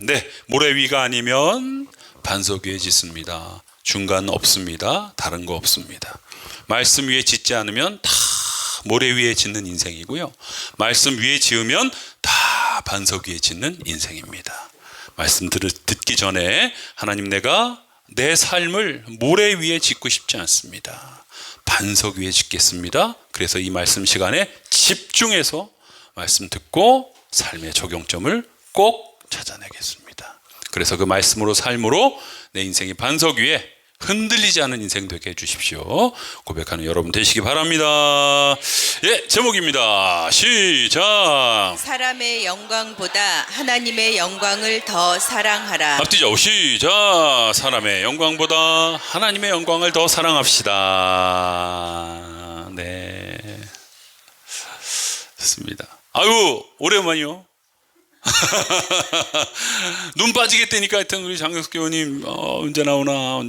네, 모래 위가 아니면 반석 위에 짓습니다. 중간 없습니다. 다른 거 없습니다. 말씀 위에 짓지 않으면 다 모래 위에 짓는 인생이고요. 말씀 위에 지으면 다 반석 위에 짓는 인생입니다. 말씀 듣기 전에 하나님, 내가 내 삶을 모래 위에 짓고 싶지 않습니다. 반석 위에 짓겠습니다. 그래서 이 말씀 시간에 집중해서 말씀 듣고 삶의 적용점을 꼭 찾아내겠습니다. 그래서 그 말씀으로 삶으로 내 인생이 반석 위에 흔들리지 않은 인생 되게 해주십시오. 고백하는 여러분 되시기 바랍니다. 예, 제목입니다. 시작. 사람의 영광보다 하나님의 영광을 더 사랑하라. 앞뒤죠. 시작. 사람의 영광보다 하나님의 영광을 더 사랑합시다. 네, 좋습니다. 아유, 오랜만이요. 눈 빠지겠다니까 하여튼 우리 장경숙 교우님 언제 나오나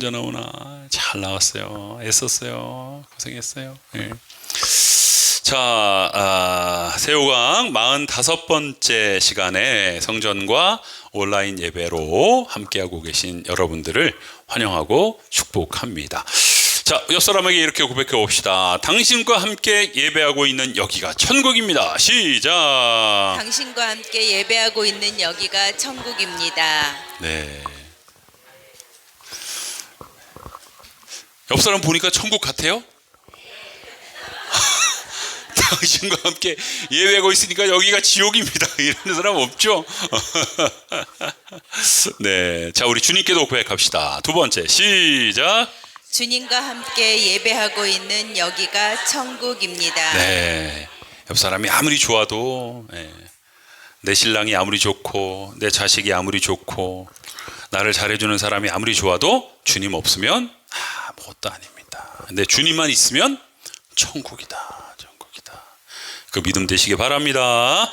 잘 나왔어요. 애썼어요. 고생했어요. 네. 자, 새우강 45번째 시간에 성전과 온라인 예배로 함께하고 계신 여러분들을 환영하고 축복합니다. 자, 옆 사람에게 이렇게 고백해 봅시다. 당신과 함께 예배하고 있는 여기가 천국입니다. 시작. 당신과 함께 예배하고 있는 여기가 천국입니다. 네. 옆 사람 보니까 천국 같아요? 당신과 함께 예배하고 있으니까 여기가 지옥입니다. 이러는 사람 없죠? 네. 자, 우리 주님께도 고백합시다. 두 번째, 시작. 주님과 함께 예배하고 있는 여기가 천국입니다. 네. 옆 사람이 아무리 좋아도, 내 신랑이 아무리 좋고, 내 자식이 아무리 좋고, 나를 잘해주는 사람이 아무리 좋아도 주님 없으면 아무것도 아닙니다. 근데 주님만 있으면 천국이다. 천국이다. 그 믿음 되시기 바랍니다.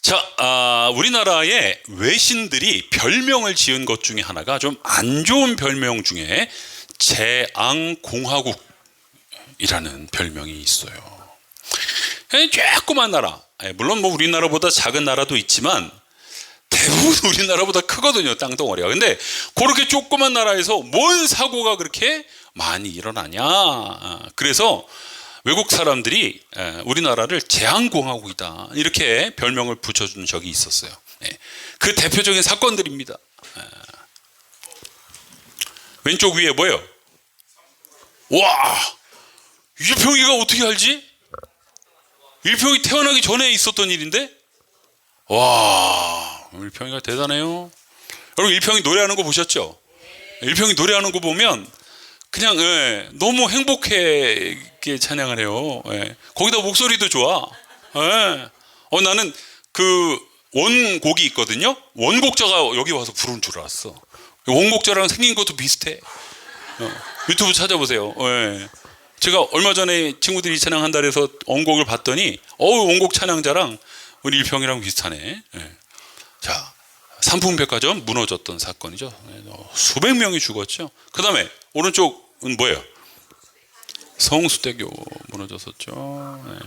자, 우리나라의 외신들이 별명을 지은 것 중에 하나가 좀 안 좋은 별명 중에 재앙공화국이라는 별명이 있어요. 조그만 나라, 물론 뭐 우리나라보다 작은 나라도 있지만 대부분 우리나라보다 크거든요, 땅덩어리가. 근데 그렇게 조그만 나라에서 뭔 사고가 그렇게 많이 일어나냐. 그래서 외국 사람들이 우리나라를 재앙공화국이다 이렇게 별명을 붙여준 적이 있었어요. 그 대표적인 사건들입니다. 왼쪽 위에 뭐예요? 와, 일평이가 어떻게 알지? 일평이 태어나기 전에 있었던 일인데? 와, 일평이가 대단해요. 여러분, 일평이 노래하는 거 보셨죠? 일평이 노래하는 거 보면 그냥 너무 행복해 찬양을 해요. 거기다 목소리도 좋아. 나는 그 원곡이 있거든요. 원곡자가 여기 와서 부른 줄 알았어. 원곡자랑 생긴 것도 비슷해. 유튜브 찾아보세요. 제가 얼마 전에 친구들이 찬양한다 해서 원곡을 봤더니 원곡 찬양자랑 우리 일평이랑 비슷하네. 자, 삼풍백화점 무너졌던 사건이죠. 수백 명이 죽었죠. 그 다음에 오른쪽은 뭐예요? 성수대교 무너졌었죠.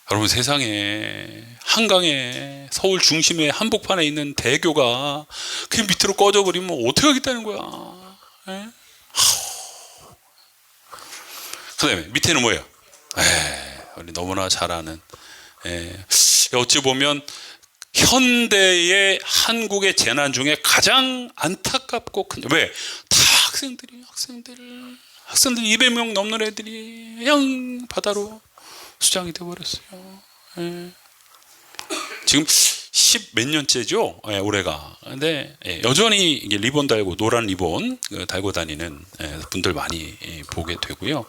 여러분, 세상에 한강에 서울 중심의 한복판에 있는 대교가 그 밑으로 꺼져버리면 어떻게 하겠다는 거야. 그 다음에 밑에는 뭐예요? 우리 너무나 잘 아는, 어찌 보면 현대의 한국의 재난 중에 가장 안타깝고 큰, 왜? 다 학생들 200명 넘는 애들이 그냥 바다로 수장이 돼버렸어요. 지금 10 몇 년째죠, 올해가. 근데 여전히 이게 리본 달고, 노란 리본 달고 다니는 분들 많이 보게 되고요.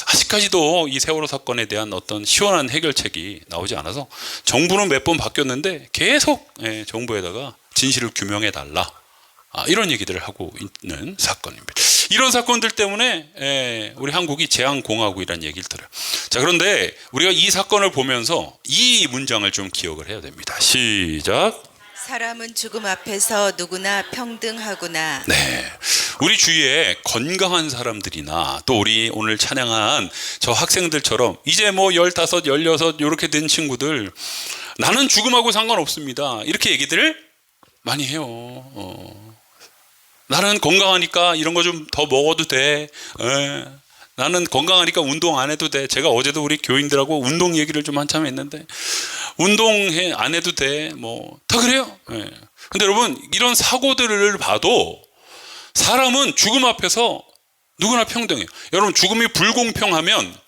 아직까지도 이 세월호 사건에 대한 어떤 시원한 해결책이 나오지 않아서 정부는 몇 번 바뀌었는데 계속 정부에다가 진실을 규명해 달라, 이런 얘기들을 하고 있는 사건입니다. 이런 사건들 때문에 우리 한국이 재앙공화국이라는 얘기를 들어요. 자, 그런데 우리가 이 사건을 보면서 이 문장을 좀 기억을 해야 됩니다. 시작. 사람은 죽음 앞에서 누구나 평등하구나. 네, 우리 주위에 건강한 사람들이나 또 우리 오늘 찬양한 저 학생들처럼 이제 뭐 15, 16 이렇게 된 친구들, 나는 죽음하고 상관없습니다. 이렇게 얘기들을 많이 해요. 나는 건강하니까 이런 거 좀 더 먹어도 돼. 나는 건강하니까 운동 안 해도 돼. 제가 어제도 우리 교인들하고 운동 얘기를 좀 한참 했는데 운동 안 해도 돼. 뭐 다 그래요. 근데 여러분 이런 사고들을 봐도 사람은 죽음 앞에서 누구나 평등해요. 여러분 죽음이 불공평하면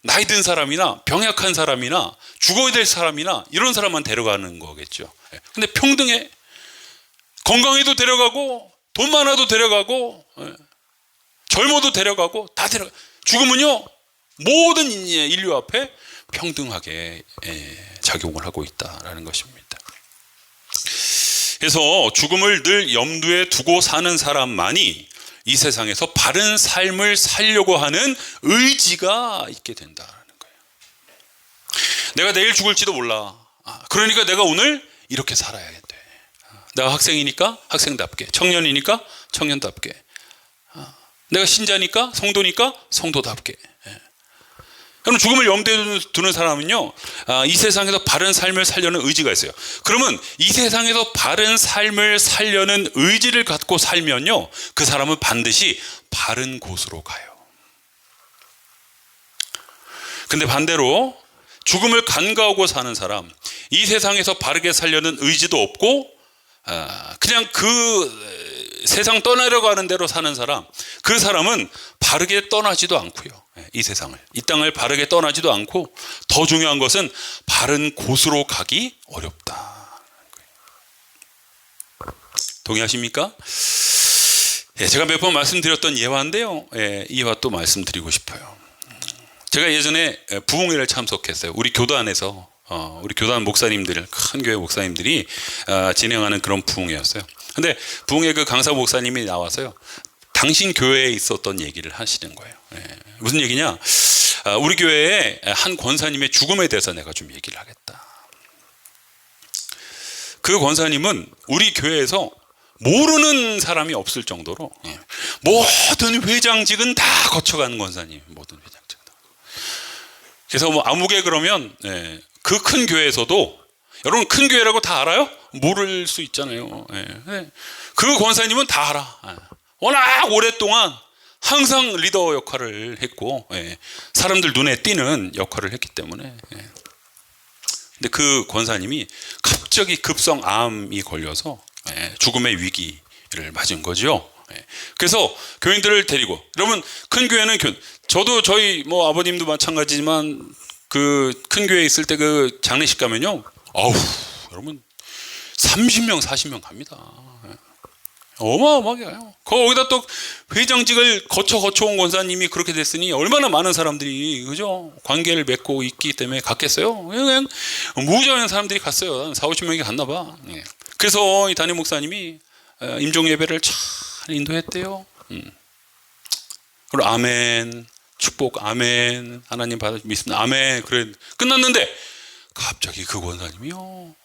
나이 든 사람이나 병약한 사람이나 죽어야 될 사람이나 이런 사람만 데려가는 거겠죠. 근데 평등해. 건강해도 데려가고 돈 많아도 데려가고 젊어도 데려가고 다 데려가. 죽음은요 모든 인류 앞에 평등하게 작용을 하고 있다라는 것입니다. 그래서 죽음을 늘 염두에 두고 사는 사람만이 이 세상에서 바른 삶을 살려고 하는 의지가 있게 된다는 거예요. 내가 내일 죽을지도 몰라. 그러니까 내가 오늘 이렇게 살아야 돼. 내가 학생이니까 학생답게, 청년이니까 청년답게, 내가 신자니까 성도니까 성도답게. 그럼 죽음을 염두에 두는 사람은요, 이 세상에서 바른 삶을 살려는 의지가 있어요. 그러면 이 세상에서 바른 삶을 살려는 의지를 갖고 살면요, 그 사람은 반드시 바른 곳으로 가요. 근데 반대로 죽음을 간과하고 사는 사람, 이 세상에서 바르게 살려는 의지도 없고 그냥 그 세상 떠나려고 하는 대로 사는 사람, 그 사람은 바르게 떠나지도 않고요. 이 세상을, 이 땅을 바르게 떠나지도 않고 더 중요한 것은 바른 곳으로 가기 어렵다. 동의하십니까? 제가 몇 번 말씀드렸던 예화인데요. 이 예화 또 말씀드리고 싶어요. 제가 예전에 부흥회를 참석했어요. 우리 교단에서 우리 교단 목사님들, 큰 교회 목사님들이 진행하는 그런 부흥회였어요. 근데 부흥회 그 강사 목사님이 나와서요, 당신 교회에 있었던 얘기를 하시는 거예요. 무슨 얘기냐? 우리 교회에 한 권사님의 죽음에 대해서 내가 좀 얘기를 하겠다. 그 권사님은 우리 교회에서 모르는 사람이 없을 정도로 모든 회장직은 다 거쳐가는 권사님, 모든 회장직. 그래서 뭐 아무개 그러면 그 큰 교회에서도, 여러분 큰 교회라고 다 알아요? 모를 수 있잖아요. 그 권사님은 다 알아. 워낙 오랫동안 항상 리더 역할을 했고 사람들 눈에 띄는 역할을 했기 때문에. 근데 그 권사님이 갑자기 급성암이 걸려서 죽음의 위기를 맞은 거죠. 그래서 교인들을 데리고, 여러분 큰 교회는 저도 저희 뭐 아버님도 마찬가지지만 그 큰 교회에 있을 때 그 장례식 가면요, 여러분 30명 40명 갑니다. 어마어마하게 가요. 거기다 또 회장직을 거쳐온 권사님이 그렇게 됐으니 얼마나 많은 사람들이, 그죠? 관계를 맺고 있기 때문에 갔겠어요? 그냥 무지한 사람들이 갔어요. 40-50명이 갔나 봐. 그래서 이 담임 목사님이 임종 예배를 잘 인도했대요. 그리고 아멘, 축복, 아멘, 하나님 받아 믿습니다, 아멘. 그래 끝났는데 갑자기 그 권사님이요,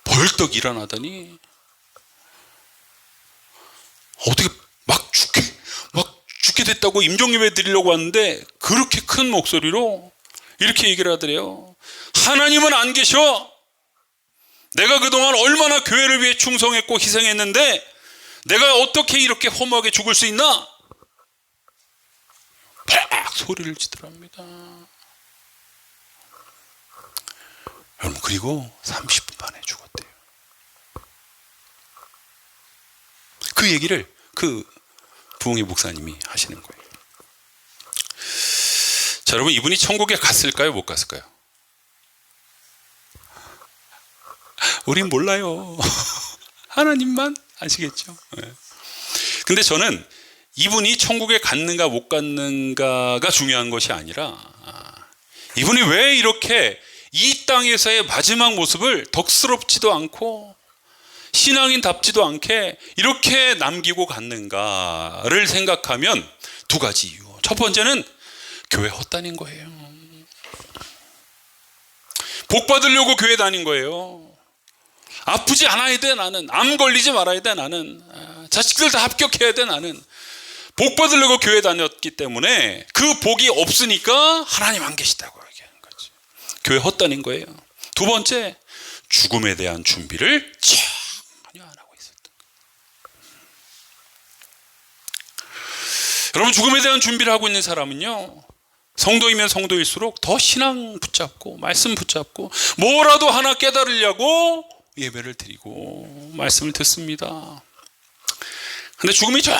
벌떡 일어나더니 어떻게 막 죽게 됐다고 임종예배 드리려고 왔는데 그렇게 큰 목소리로 이렇게 얘기를 하더래요. 하나님은 안 계셔. 내가 그동안 얼마나 교회를 위해 충성했고 희생했는데 내가 어떻게 이렇게 허무하게 죽을 수 있나? 팍 소리를 지더랍니다. 여러분, 그리고 30분 만에 죽었대요. 그 얘기를 그 부흥회 목사님이 하시는 거예요. 자, 여러분, 이분이 천국에 갔을까요? 못 갔을까요? 우린 몰라요. 하나님만 아시겠죠. 근데 저는 이분이 천국에 갔는가 못 갔는가가 중요한 것이 아니라 이분이 왜 이렇게 이 땅에서의 마지막 모습을 덕스럽지도 않고 신앙인답지도 않게 이렇게 남기고 갔는가를 생각하면 두 가지 이유. 첫 번째는 교회 헛다닌 거예요. 복 받으려고 교회 다닌 거예요. 아프지 않아야 돼 나는. 암 걸리지 말아야 돼 나는. 자식들 다 합격해야 돼 나는. 복 받으려고 교회 다녔기 때문에 그 복이 없으니까 하나님 안 계시다고 얘기하는 거지. 교회 헛다닌 거예요. 두 번째, 죽음에 대한 준비를 전혀 안 하고 있었던 거예요. 여러분, 죽음에 대한 준비를 하고 있는 사람은요, 성도이면 성도일수록 더 신앙 붙잡고 말씀 붙잡고 뭐라도 하나 깨달으려고 예배를 드리고 말씀을 듣습니다. 근데 죽음이 저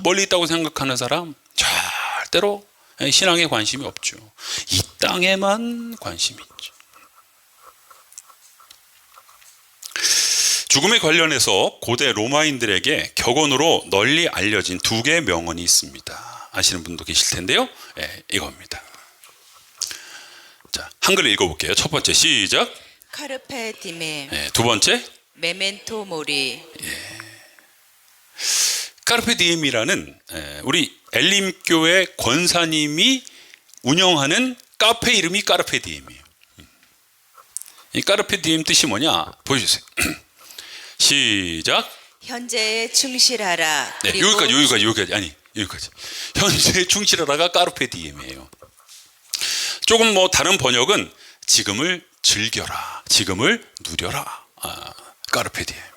멀리 있다고 생각하는 사람 절대로 신앙에 관심이 없죠. 이 땅에만 관심이 있죠. 죽음에 관련해서 고대 로마인들에게 격언으로 널리 알려진 두 개의 명언이 있습니다. 아시는 분도 계실 텐데요. 이겁니다. 자, 한글 읽어볼게요. 첫 번째 시작. 카르페 디메. 두 번째 메멘토 모리. 카르페 디엠이라는 우리 엘림교회 권사님이 운영하는 카페 이름이 카르페 디엠이에요. 이 카르페 디엠 뜻이 뭐냐? 보여주세요. 시작. 현재에 충실하라. 네, 여기까지. 현재에 충실하라가 카르페 디엠이에요. 조금 다른 번역은 지금을 즐겨라, 지금을 누려라. 카르페 디엠이에요.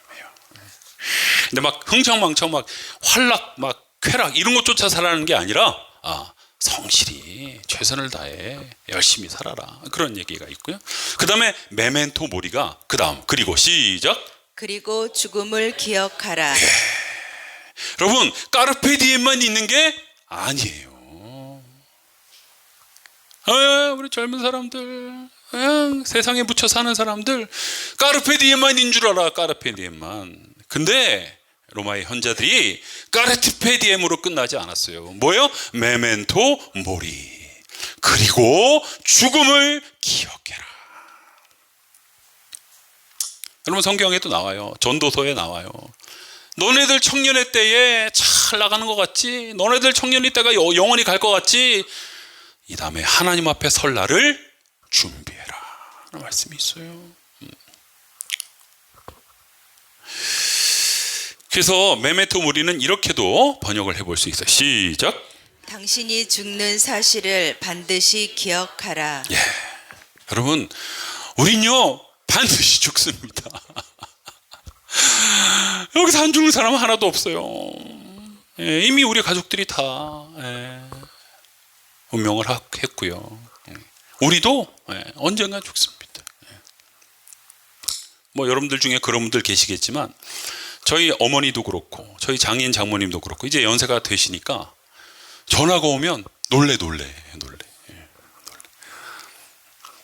근데 막 흥청망청 막 활락 막 쾌락 이런 것 쫓아 살아가는 게 아니라 성실히 최선을 다해 열심히 살아라, 그런 얘기가 있고요. 그 다음에 메멘토 모리가 그리고 시작. 그리고 죽음을 기억하라. 여러분, 까르페 디엠만 있는 게 아니에요. 우리 젊은 사람들, 세상에 묻혀 사는 사람들, 까르페 디엠만 인 줄 알아. 까르페 디엠만. 근데 로마의 현자들이 까르페 디엠으로 끝나지 않았어요. 뭐예요? 메멘토 모리. 그리고 죽음을 기억해라. 여러분, 성경에도 나와요. 전도서에 나와요. 너네들 청년의 때에 잘 나가는 것 같지? 너네들 청년의 때가 영원히 갈 것 같지? 이 다음에 하나님 앞에 설 날을 준비해라 라는 말씀이 있어요. 그래서 메멘토 모리는 이렇게도 번역을 해볼 수 있어요. 시작. 당신이 죽는 사실을 반드시 기억하라. 여러분, 우린요 반드시 죽습니다. 여기서 안 죽는 사람은 하나도 없어요. 이미 우리 가족들이 다 운명을 했고요. 우리도 언젠가 죽습니다. 여러분들 중에 그런 분들 계시겠지만 저희 어머니도 그렇고 저희 장인 장모님도 그렇고 이제 연세가 되시니까 전화가 오면 놀래.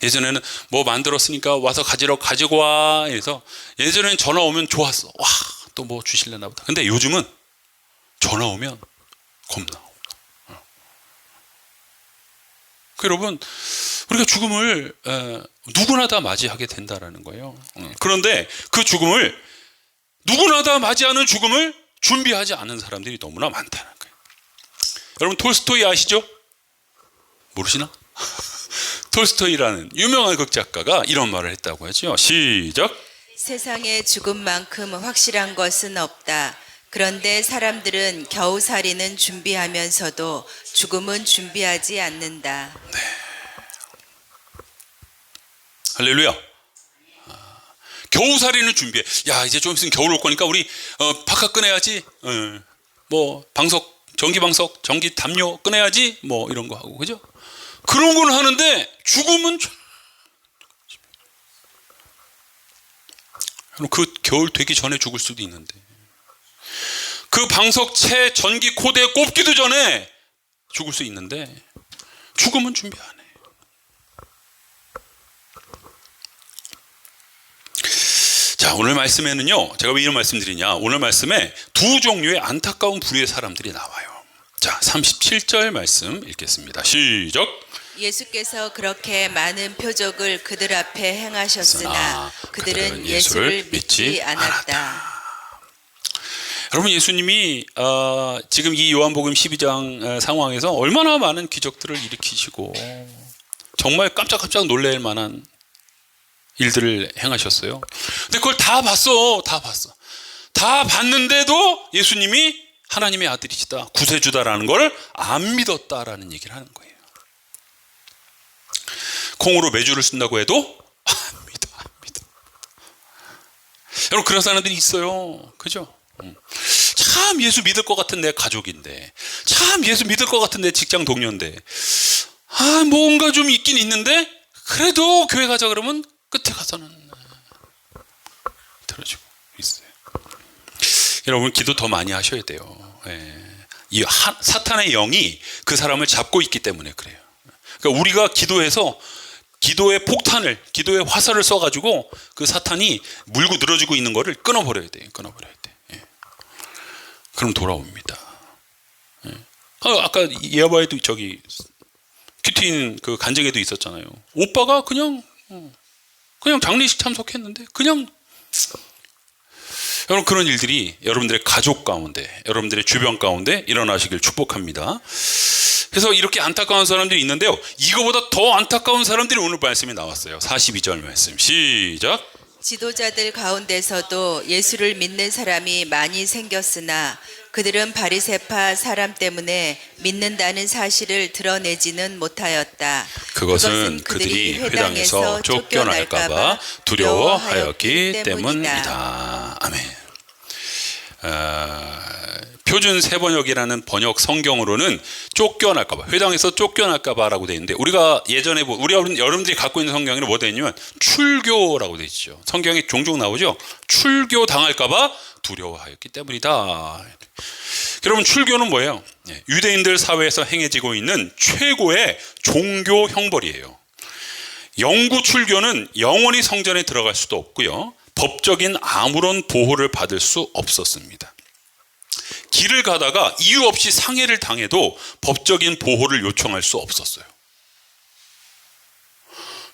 예전에는 뭐 만들었으니까 와서 가지고 와 해서, 예전에는 전화 오면 좋았어. 와, 또 뭐 주실래나 보다. 근데 요즘은 전화 오면 겁나. 여러분, 우리가 죽음을 누구나 다 맞이하게 된다라는 거예요. 그런데 그 죽음을, 누구나 다 맞이하는 죽음을 준비하지 않은 사람들이 너무나 많다는 거예요. 여러분, 톨스토이 아시죠? 모르시나? 톨스토이라는 유명한 극작가가 이런 말을 했다고 하죠. 시작. 세상에 죽음만큼 확실한 것은 없다. 그런데 사람들은 겨우살이는 준비하면서도 죽음은 준비하지 않는다. 할렐루야. 겨우살이는 준비해. 야, 이제 좀 있으면 겨울 올 거니까 우리 바깥 꺼내야지. 뭐 전기방석, 전기 담요 꺼내야지. 뭐 이런 거 하고, 그죠? 그런 건 하는데 죽음은 그 겨울 되기 전에 죽을 수도 있는데, 그 방석채 전기 코드에 꼽기도 전에 죽을 수 있는데 죽음은 준비 안 해. 자, 오늘 말씀에는요, 제가 왜 이런 말씀 드리냐, 오늘 말씀에 두 종류의 안타까운 부류의 사람들이 나와요. 자, 37절 말씀 읽겠습니다. 시작. 예수께서 그렇게 많은 표적을 그들 앞에 행하셨으나 그들은 예수를 믿지 않았다. 여러분, 예수님이 지금 이 요한복음 12장 상황에서 얼마나 많은 기적들을 일으키시고 정말 깜짝깜짝 놀랄 만한 일들을 행하셨어요. 근데 그걸 다 봤어. 다 봤는데도 예수님이 하나님의 아들이시다, 구세주다라는 걸 안 믿었다라는 얘기를 하는 거예요. 콩으로 메주를 쓴다고 해도 안 믿어. 여러분 그런 사람들이 있어요. 그죠? 참 예수 믿을 것 같은 내 가족인데, 참 예수 믿을 것 같은 내 직장 동료인데, 뭔가 좀 있긴 있는데 그래도 교회 가자 그러면 끝에 가서는 들어주고 있어요. 여러분 기도 더 많이 하셔야 돼요. 이 사탄의 영이 그 사람을 잡고 있기 때문에 그래요. 그러니까 우리가 기도해서 기도의 폭탄을, 기도의 화살을 써가지고 그 사탄이 물고 늘어지고 있는 거를 끊어버려야 돼요. 끊어버려야 돼. 그럼 돌아옵니다. 아까 예화에도 저기 큐티인 그 간증에도 있었잖아요. 오빠가 그냥 장례식 참석했는데 그냥 여러분 그런 일들이 여러분들의 가족 가운데, 여러분들의 주변 가운데 일어나시길 축복합니다. 그래서 이렇게 안타까운 사람들이 있는데요. 이거보다 더 안타까운 사람들이 오늘 말씀에 나왔어요. 42절 말씀 시작. 지도자들 가운데서도 예수를 믿는 사람이 많이 생겼으나 그들은 바리새파 사람 때문에 믿는다는 사실을 드러내지는 못하였다. 그것은 그들이 회당에서 쫓겨날까 봐 두려워하였기 때문이다. 아멘. 표준 세번역이라는 번역 성경으로는 쫓겨날까 봐, 회당에서 쫓겨날까 봐라고 되어 있는데, 우리가 예전에 여러분들이 갖고 있는 성경에는 뭐 되어 있냐면 출교라고 되어 있죠. 성경에 종종 나오죠. 출교 당할까 봐 두려워하였기 때문이다. 여러분 출교는 뭐예요? 유대인들 사회에서 행해지고 있는 최고의 종교 형벌이에요. 영구 출교는 영원히 성전에 들어갈 수도 없고요, 법적인 아무런 보호를 받을 수 없었습니다. 길을 가다가 이유 없이 상해를 당해도 법적인 보호를 요청할 수 없었어요.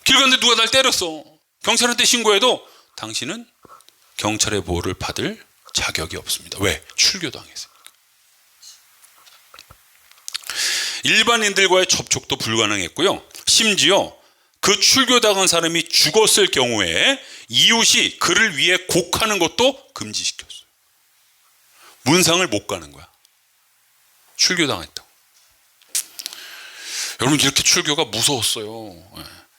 길 가는데 누가 날 때렸어. 경찰한테 신고해도 당신은 경찰의 보호를 받을 자격이 없습니다. 왜? 출교당했으니까. 일반인들과의 접촉도 불가능했고요. 심지어 그 출교당한 사람이 죽었을 경우에 이웃이 그를 위해 곡하는 것도 금지시켰어요. 문상을 못 가는 거야. 출교당했다고. 여러분 이렇게 출교가 무서웠어요.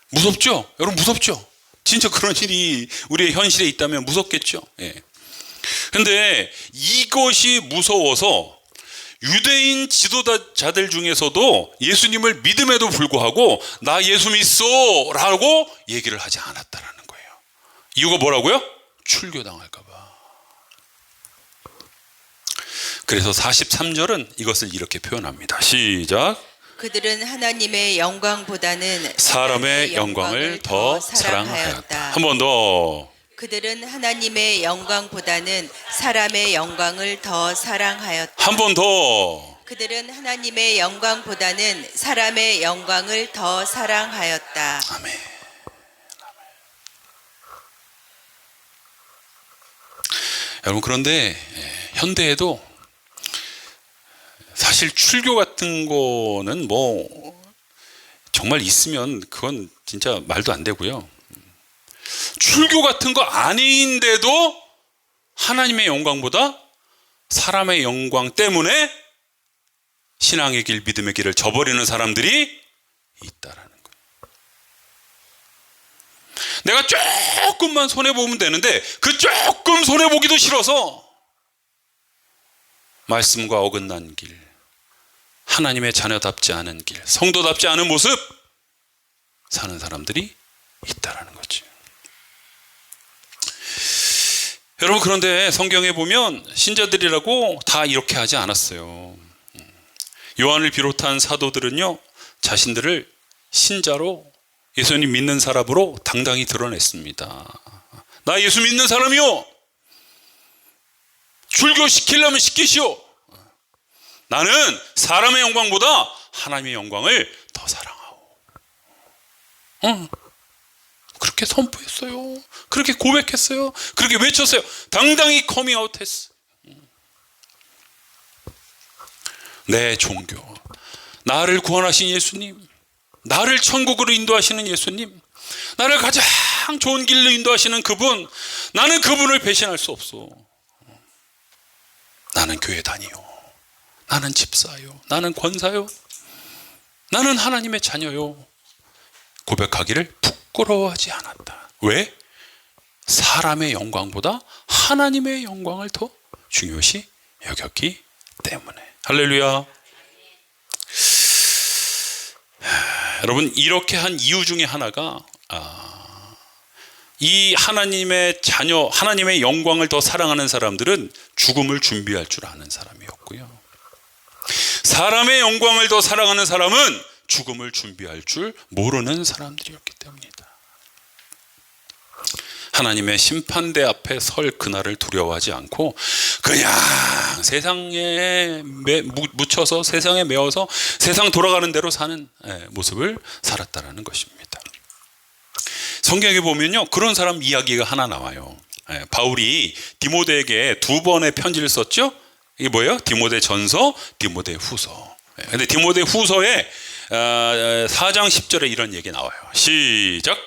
무섭죠? 여러분 무섭죠? 진짜 그런 일이 우리의 현실에 있다면 무섭겠죠? 그런데 이것이 무서워서 유대인 지도자들 중에서도 예수님을 믿음에도 불구하고 나 예수 믿소 라고 얘기를 하지 않았다라는 거예요. 이유가 뭐라고요? 출교당할까 봐. 그래서 43절은 이것을 이렇게 표현합니다. 시작. 그들은 하나님의 영광보다는 사람의 영광을 더 사랑하였다. 한 번 더. 그들은 하나님의 영광보다는 사람의 영광을 더 사랑하였다. 한 번 더. 그들은 하나님의 영광보다는 사람의 영광을 더 사랑하였다. 아멘. 여러분 그런데 현대에도 사실 출교 같은 거는 뭐 정말 있으면 그건 진짜 말도 안 되고요. 출교 같은 거 아닌데도 하나님의 영광보다 사람의 영광 때문에 신앙의 길, 믿음의 길을 저버리는 사람들이 있다라는 거예요. 내가 조금만 손해보면 되는데 그 조금 손해보기도 싫어서 말씀과 어긋난 길, 하나님의 자녀답지 않은 길, 성도답지 않은 모습 사는 사람들이 있다라는 거죠. 여러분 그런데 성경에 보면 신자들이라고 다 이렇게 하지 않았어요. 요한을 비롯한 사도들은요, 자신들을 신자로, 예수님 믿는 사람으로 당당히 드러냈습니다. 나 예수 믿는 사람이요, 출교시키려면 시키시오. 나는 사람의 영광보다 하나님의 영광을 더 사랑하오. 그렇게 선포했어요. 그렇게 고백했어요. 그렇게 외쳤어요. 당당히 커밍아웃 했어. 내 종교, 나를 구원하신 예수님, 나를 천국으로 인도하시는 예수님, 나를 가장 좋은 길로 인도하시는 그분, 나는 그분을 배신할 수 없어. 나는 교회 다니요, 나는 집사요, 나는 권사요, 나는 하나님의 자녀요. 고백하기를 부끄러워하지 않았다. 왜? 사람의 영광보다 하나님의 영광을 더 중요시 여겼기 때문에. 할렐루야. 여러분, 이렇게 한 이유 중에 하나가 이 하나님의 자녀, 하나님의 영광을 더 사랑하는 사람들은 죽음을 준비할 줄 아는 사람이었고요, 사람의 영광을 더 사랑하는 사람은 죽음을 준비할 줄 모르는 사람들이었기 때문이다. 하나님의 심판대 앞에 설 그날을 두려워하지 않고 그냥 세상에 묻혀서 세상에 매어서 세상 돌아가는 대로 사는 모습을 살았다라는 것입니다. 성경에 보면요, 그런 사람 이야기가 하나 나와요. 바울이 디모데에게 2번의 편지를 썼죠. 이게 뭐예요? 디모데 전서, 디모데 후서. 근데 디모데 후서에 4장 10절에 이런 얘기 나와요. 시작.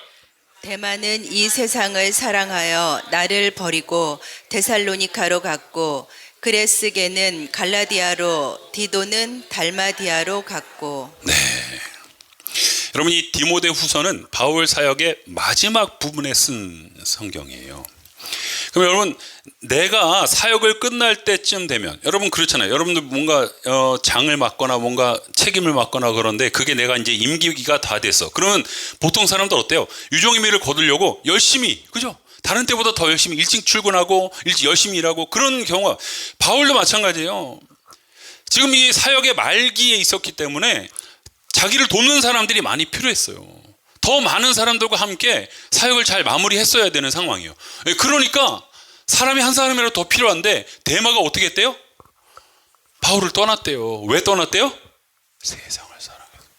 데마는 이 세상을 사랑하여 나를 버리고 데살로니가로 갔고, 그레스게는 갈라디아로, 디도는 달마디아로 갔고. 네. 여러분, 이 디모데 후서는 바울 사역의 마지막 부분에 쓴 성경이에요. 그럼 여러분, 내가 사역을 끝날 때쯤 되면, 여러분 그렇잖아요. 여러분들 뭔가 장을 맡거나 뭔가 책임을 맡거나 그런데 그게 내가 이제 임기가 다 됐어. 그러면 보통 사람들 어때요? 유종의미를 거두려고 열심히, 그죠? 다른 때보다 더 열심히 일찍 출근하고 열심히 일하고, 그런 경우가 바울도 마찬가지예요. 지금 이 사역의 말기에 있었기 때문에 자기를 돕는 사람들이 많이 필요했어요. 더 많은 사람들과 함께 사역을 잘 마무리했어야 되는 상황이에요. 그러니까 사람이 한 사람이라도 더 필요한데 데마가 어떻게 했대요? 바울을 떠났대요. 왜 떠났대요? 세상을 사랑해서.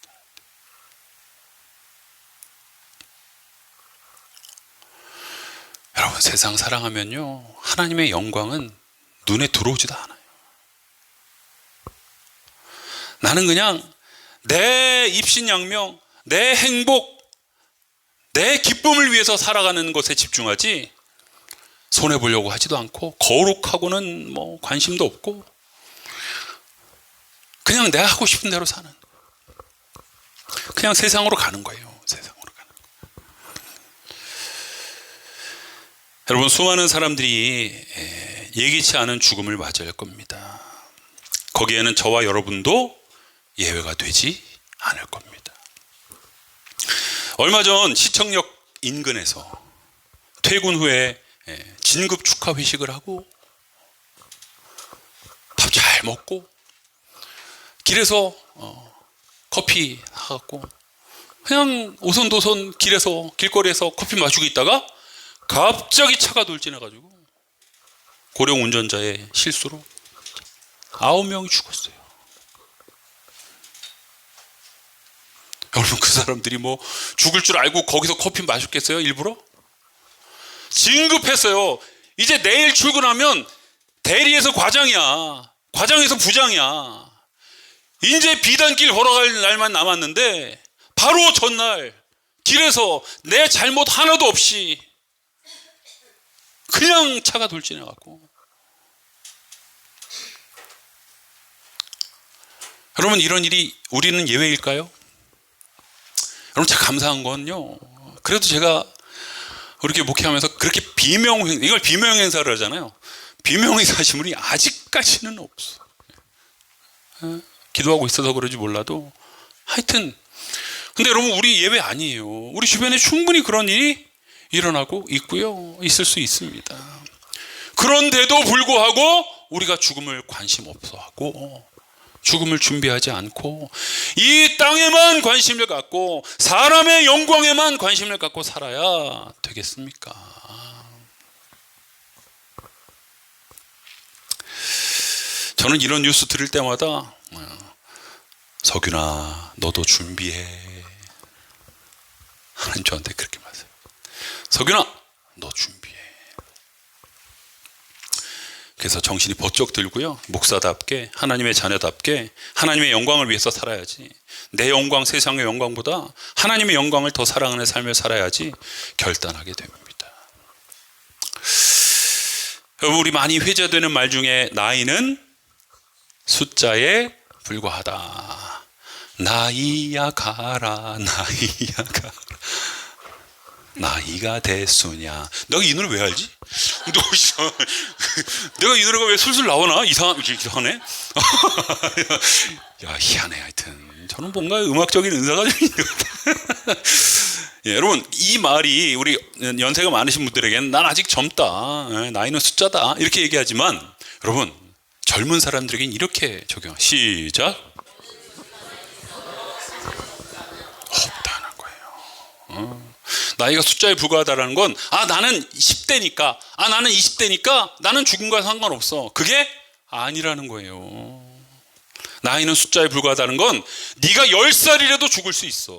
여러분, 세상 사랑하면요, 하나님의 영광은 눈에 들어오지도 않아요. 나는 그냥 내 입신양명, 내 행복, 내 기쁨을 위해서 살아가는 것에 집중하지 손해보려고 하지도 않고, 거룩하고는 뭐 관심도 없고, 그냥 내가 하고 싶은 대로 사는, 그냥 세상으로 가는 거예요. 세상으로 가는 거예요. 여러분, 수많은 사람들이 예기치 않은 죽음을 맞이할 겁니다. 거기에는 저와 여러분도 예외가 되지 않을 겁니다. 얼마 전 시청역 인근에서 퇴근 후에 진급 축하 회식을 하고 밥 잘 먹고 길에서 커피 사갖고 그냥 오손도손 길거리에서 커피 마시고 있다가 갑자기 차가 돌진해가지고 고령 운전자의 실수로 9명이 죽었어요. 여러분, 그 사람들이 뭐 죽을 줄 알고 거기서 커피 마셨겠어요? 일부러? 진급했어요. 이제 내일 출근하면 대리에서 과장이야, 과장에서 부장이야. 이제 비단길 걸어갈 날만 남았는데 바로 전날 길에서 내 잘못 하나도 없이 그냥 차가 돌진해갖고. 여러분, 이런 일이 우리는 예외일까요? 여러분, 참 감사한 건요, 그래도 제가 이렇게 목회하면서 그렇게 이걸 비명행사를 하잖아요. 비명행사 하신 분이 아직까지는 없어. 기도하고 있어서 그런지 몰라도 하여튼, 근데 여러분, 우리 예외 아니에요. 우리 주변에 충분히 그런 일이 일어나고 있고요, 있을 수 있습니다. 그런데도 불구하고 우리가 죽음을 관심 없어 하고, 죽음을 준비하지 않고 이 땅에만 관심을 갖고 사람의 영광에만 관심을 갖고 살아야 되겠습니까? 저는 이런 뉴스 들을 때마다 석윤아, 너도 준비해. 하나님 저한테 그렇게 말해요. 석윤아, 너 준비해. 그래서 정신이 번쩍 들고요, 목사답게, 하나님의 자녀답게 하나님의 영광을 위해서 살아야지, 내 영광, 세상의 영광보다 하나님의 영광을 더 사랑하는 삶을 살아야지 결단하게 됩니다. 여러분, 우리 많이 회자되는 말 중에 나이는 숫자에 불과하다. 나이야 가라, 나이야 가라. 나이가 됐으냐. 내가 이 노래 왜 알지? 내가 이 노래가 왜 술술 나오나? 이상하네. 야, 희한해. 하여튼 저는 뭔가 음악적인 은사가 좀 있는 것 같아요. 예, 여러분, 이 말이 우리 연세가 많으신 분들에게는 난 아직 젊다, 나이는 숫자다 이렇게 얘기하지만, 여러분, 젊은 사람들에게는 이렇게 적용. 시작. 없다는 거예요. 나이가 숫자에 불과하다는 건, 나는 10대니까, 나는 20대니까 나는 죽음과 상관없어, 그게 아니라는 거예요. 나이는 숫자에 불과하다는 건 네가 10살이라도 죽을 수 있어.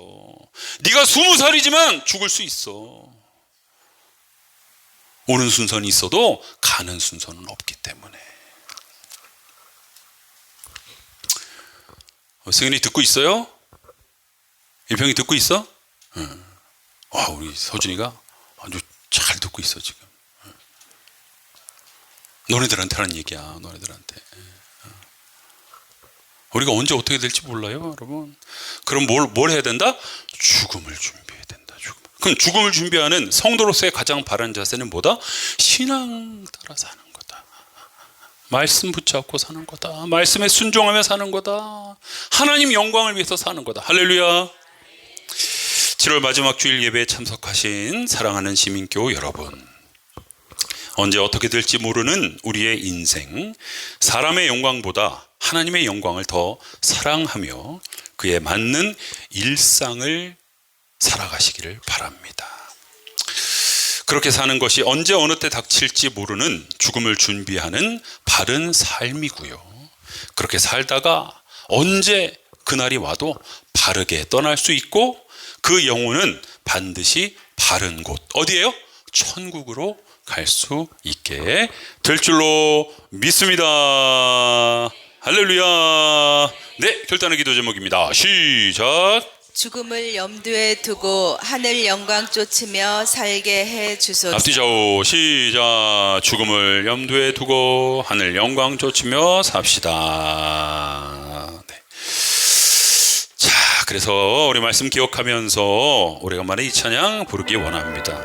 네가 20살이지만 죽을 수 있어. 오는 순서는 있어도 가는 순서는 없기 때문에. 승현이 듣고 있어요? 일평이 듣고 있어? 우리 서준이가 아주 잘 듣고 있어 지금. 너네들한테 하는 얘기야, 너네들한테. 우리가 언제 어떻게 될지 몰라요, 여러분. 그럼 뭘 해야 된다? 죽음을 준비해야 된다. 그럼 죽음을 준비하는 성도로서의 가장 바른 자세는 뭐다? 신앙 따라 사는 거다. 말씀 붙잡고 사는 거다. 말씀에 순종하며 사는 거다. 하나님 영광을 위해서 사는 거다. 할렐루야. 7월 마지막 주일 예배에 참석하신 사랑하는 시민교우 여러분, 언제 어떻게 될지 모르는 우리의 인생, 사람의 영광보다 하나님의 영광을 더 사랑하며 그에 맞는 일상을 살아가시기를 바랍니다. 그렇게 사는 것이 언제 어느 때 닥칠지 모르는 죽음을 준비하는 바른 삶이고요. 그렇게 살다가 언제 그날이 와도 바르게 떠날 수 있고, 그 영혼은 반드시 바른 곳, 어디예요? 천국으로 갈 수 있게 될 줄로 믿습니다. 할렐루야. 네, 결단의 기도 제목입니다. 시작. 죽음을 염두에 두고 하늘 영광 쫓으며 살게 해 주소서. 앞뒤 좌우 시작. 죽음을 염두에 두고 하늘 영광 쫓으며 삽시다. 네. 자, 그래서 우리 말씀 기억하면서 오래간만에 이 찬양 부르기 원합니다.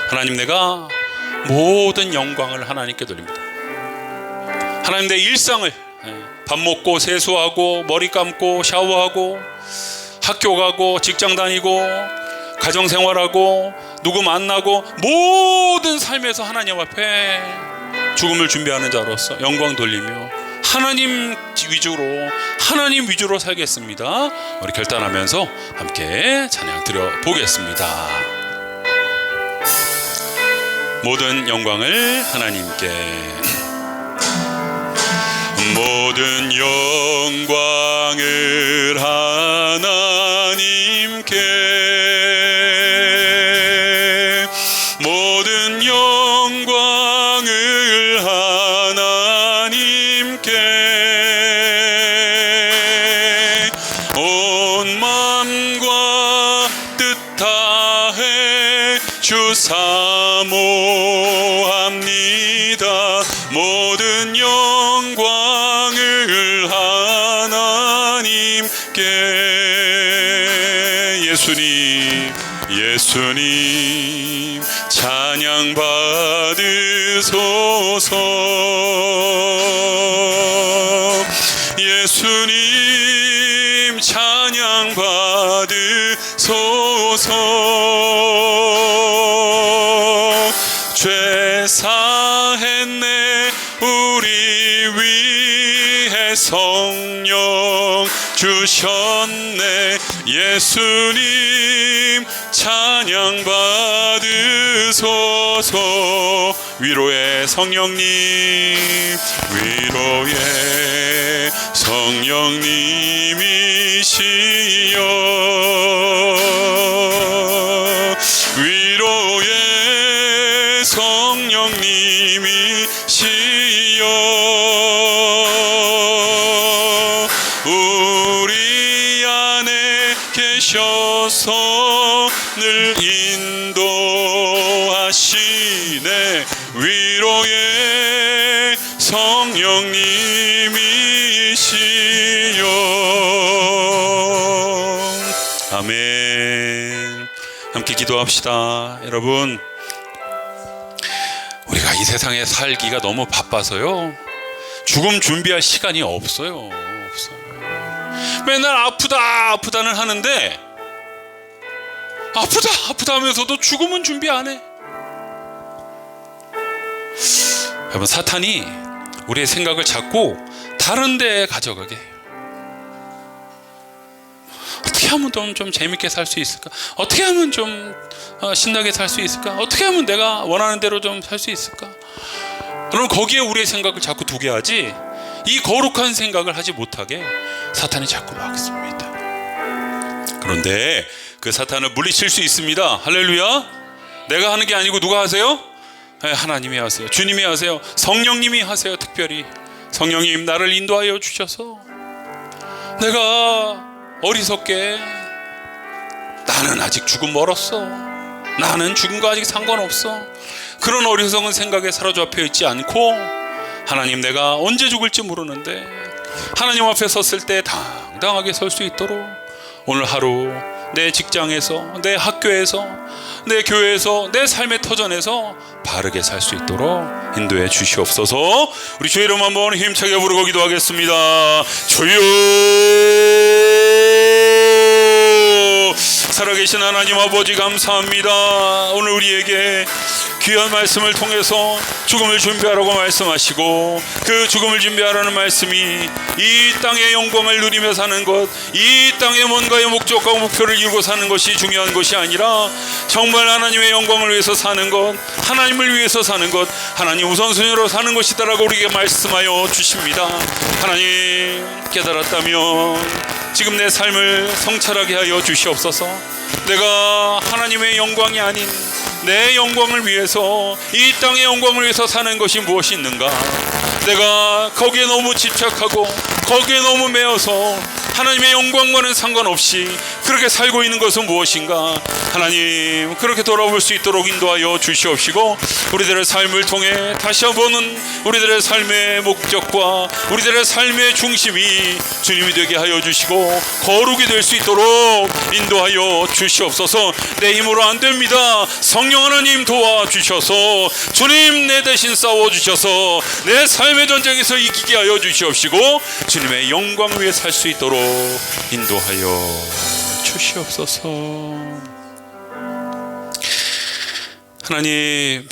하나님, 내가 모든 영광을 하나님께 돌립니다. 하나님, 내 일상을, 밥 먹고 세수하고 머리 감고 샤워하고 학교 가고 직장 다니고 가정생활하고 누구 만나고 모든 삶에서 하나님 앞에 죽음을 준비하는 자로서 영광 돌리며 하나님 위주로 살겠습니다. 우리 결단하면서 함께 찬양 드려보겠습니다. 모든 영광을 하나님께, 모든 영광을 하나님께, 모든 영광을 하나님께, 온 마음과 뜻 다해 주 사모합니다. 모든 영광을 하나님께. 예수님 찬양 받으소서. 예수님 찬양 받으소서. 죄 사했네 우리 위해 성령 주셨네. 예수님 찬양 받으소서. 위로의 성령님, 위로의 성령님이시여, 위로의 성령님이시여, 우리 안에 계셔서 늘 인도하시네. 위로의 성령님이시여. 아멘. 함께 기도합시다. 여러분, 우리가 이 세상에 살기가 너무 바빠서요, 죽음 준비할 시간이 없어요. 맨날 아프다는 하는데, 아프다 하면서도 죽음은 준비 안 해. 여러분, 사탄이 우리의 생각을 자꾸 다른 데에 가져가게 해요. 어떻게 하면 좀 재밌게 살 수 있을까? 어떻게 하면 좀 신나게 살 수 있을까? 어떻게 하면 내가 원하는 대로 좀 살 수 있을까? 그럼 거기에 우리의 생각을 자꾸 두게 하지, 이 거룩한 생각을 하지 못하게 사탄이 자꾸 막습니다. 그런데 그 사탄을 물리칠 수 있습니다. 할렐루야. 내가 하는 게 아니고 누가 하세요? 하나님이 하세요. 주님이 하세요. 성령님이 하세요. 특별히 성령님, 나를 인도하여 주셔서 내가 어리석게, 나는 아직 죽음 멀었어, 나는 죽음과 아직 상관없어, 그런 어리석은 생각에 사로잡혀 있지 않고, 하나님, 내가 언제 죽을지 모르는데 하나님 앞에 섰을 때 당당하게 설 수 있도록 오늘 하루 내 직장에서, 내 학교에서, 내 교회에서, 내 삶의 터전에서 바르게 살 수 있도록 인도해 주시옵소서. 우리 주의 이름 한번 힘차게 부르고 기도하겠습니다. 주여, 살아계신 하나님 아버지, 감사합니다. 오늘 우리에게 귀한 말씀을 통해서 죽음을 준비하라고 말씀하시고, 그 죽음을 준비하라는 말씀이 이 땅의 영광을 누리며 사는 것, 이 땅의 뭔가의 목적과 목표를 이루고 사는 것이 중요한 것이 아니라 정말 하나님의 영광을 위해서 사는 것, 하나님을 위해서 사는 것, 하나님 우선순위로 사는 것이다라고 우리에게 말씀하여 주십니다. 하나님, 깨달았다면 지금 내 삶을 성찰하게 하여 주시옵소서. 내가 하나님의 영광이 아닌 내 영광을 위해서, 이 땅의 영광을 위해서 사는 것이 무엇이 있는가? 내가 거기에 너무 집착하고 거기에 너무 매여서 하나님의 영광과는 상관없이 그렇게 살고 있는 것은 무엇인가? 하나님, 그렇게 돌아볼 수 있도록 인도하여 주시옵시고, 우리들의 삶을 통해 다시 한번은 우리들의 삶의 목적과 우리들의 삶의 중심이 주님이 되게 하여 주시고 거룩이 될 수 있도록 인도하여 주시옵소서. 내 힘으로 안 됩니다. 성령 하나님 도와주셔서, 주님 내 대신 싸워주셔서 내 삶의 전쟁에서 이기게 하여 주시옵시고, 주님의 영광 위에 살 수 있도록 인도하여 주시옵소서. 하나님,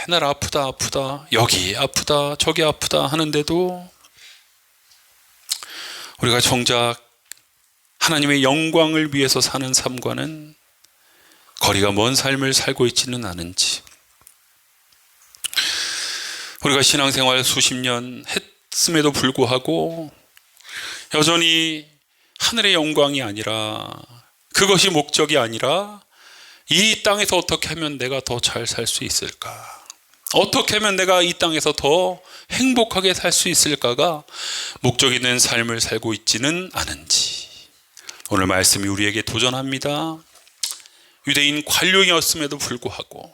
맨날 아프다 여기 아프다 저기 아프다 하는데도 우리가 정작 하나님의 영광을 위해서 사는 삶과는 거리가 먼 삶을 살고 있지는 않은지, 우리가 신앙생활 수십 년 했음에도 불구하고 여전히 하늘의 영광이 아니라, 그것이 목적이 아니라 이 땅에서 어떻게 하면 내가 더 잘 살 수 있을까, 어떻게 하면 내가 이 땅에서 더 행복하게 살 수 있을까가 목적 있는 삶을 살고 있지는 않은지, 오늘 말씀이 우리에게 도전합니다. 유대인 관료였음에도 불구하고,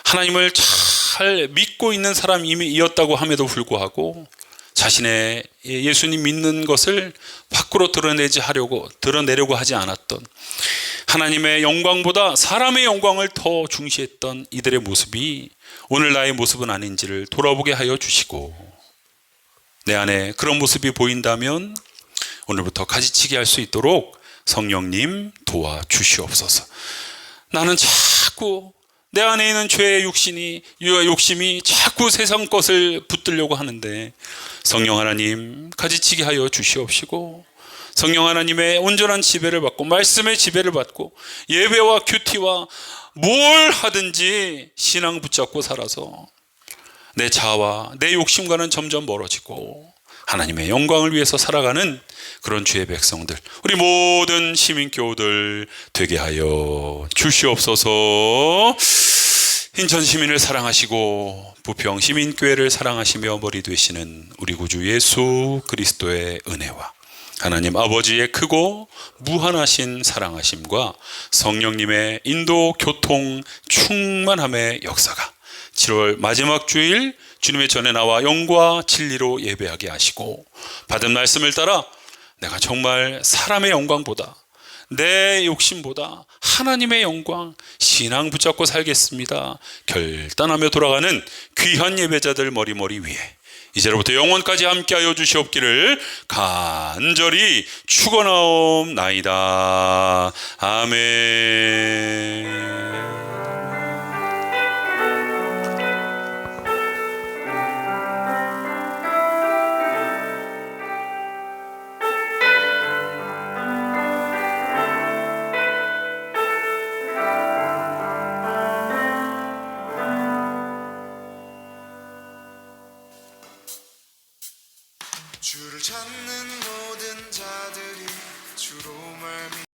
하나님을 잘 믿고 있는 사람이었다고 함에도 불구하고 자신의 예수님 믿는 것을 밖으로 드러내려고 하지 않았던, 하나님의 영광보다 사람의 영광을 더 중시했던 이들의 모습이 오늘 나의 모습은 아닌지를 돌아보게 하여 주시고, 내 안에 그런 모습이 보인다면 오늘부터 가지치기 할 수 있도록 성령님 도와주시옵소서. 나는 자꾸 내 안에 있는 죄의 욕심이 자꾸 세상 것을 붙들려고 하는데, 성령 하나님 가지치기 하여 주시옵시고, 성령 하나님의 온전한 지배를 받고 말씀의 지배를 받고 예배와 큐티와 뭘 하든지 신앙 붙잡고 살아서 내 자아와 내 욕심과는 점점 멀어지고 하나님의 영광을 위해서 살아가는 그런 주의 백성들, 우리 모든 시민교우들 되게 하여 주시옵소서. 인천 시민을 사랑하시고 부평 시민교회를 사랑하시며 머리 되시는 우리 구주 예수 그리스도의 은혜와 하나님 아버지의 크고 무한하신 사랑하심과 성령님의 인도 교통 충만함의 역사가 7월 마지막 주일 주님의 전에 나와 영과 진리로 예배하게 하시고, 받은 말씀을 따라 내가 정말 사람의 영광보다 내 욕심보다 하나님의 영광, 신앙 붙잡고 살겠습니다. 결단하며 돌아가는 귀한 예배자들 머리머리 위에 이제로부터 영원까지 함께하여 주시옵기를 간절히 축원하옵나이다. 아멘. 주를 찾는 모든 자들이 주로 말미